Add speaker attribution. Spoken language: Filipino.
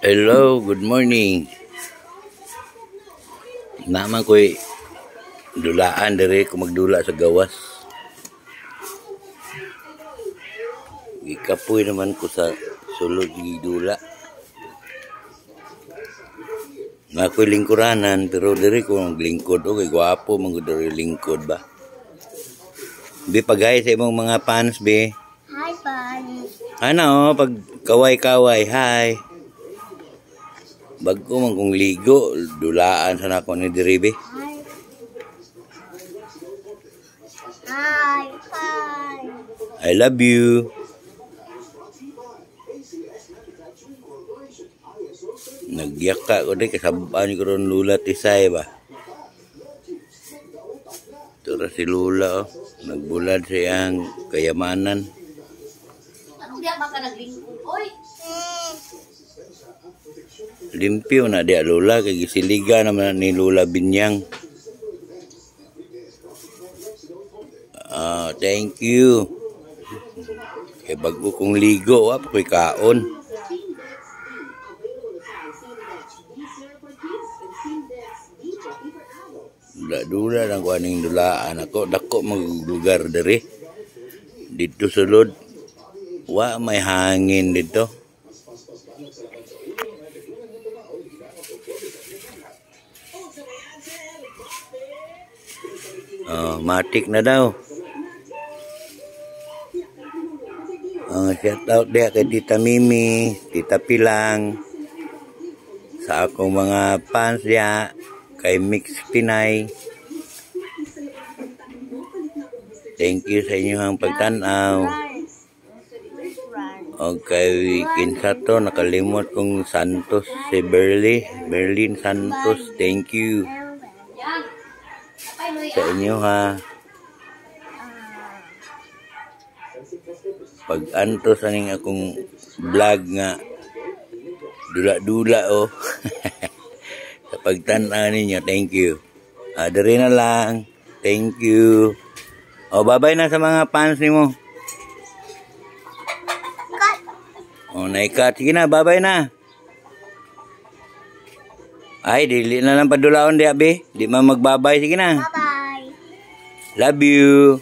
Speaker 1: Hello, good morning. Naman ko'y dulaan dere ko magdula sa gawas. Ikapoy naman ko sa sulod gidula. Na ko'y lingkuranan pero dere ko maglingkod o kay gwapo man gud dere lingkod ba. Bi pagay sa imong mga fans be.
Speaker 2: Hi fans.
Speaker 1: Ano pag kaway-kaway, hi. Bagko man kong ligo, dulaan sa nako ni Diribe.
Speaker 2: Hi. Hi. Hi.
Speaker 1: I love you. Nagyaka ko din, kasabaan ko ron Lula Tisay ba. Ito na si Lula, oh. Nagbulad sa iyang kayamanan.
Speaker 2: Anong diya baka naglingkod? Oy!
Speaker 1: Limpyo na dia Lula, kay gisiliga naman ni Lula Binyang. Thank you. Kay bago kong ligo, ko'y kaon. Dula lang ko aning dulaan ako. Dako maglugar dere. Dito sulod. Wa may hangin dito. Matik na daw. Shout out dia kay Tita Mimi, Tita Pilang, sa akong mga fans dia, kay Mix Pinay. Thank you sa inyong pagtanaw. Okay, kinsa to nakalimot kong Santos, si Berlin Santos. Thank you sa inyo ha. Pag antos aning akong vlog nga dula-dula oh. Sa pagtan-aw ninyo, thank you. Diri na lang. Thank you. Bye-bye na sa mga fans nimo. Naikat. Sige na, bye-bye na. Ay, dili na lang padulaon di abi. Di man magbabay. Sige na.
Speaker 2: Bye-bye.
Speaker 1: Love you.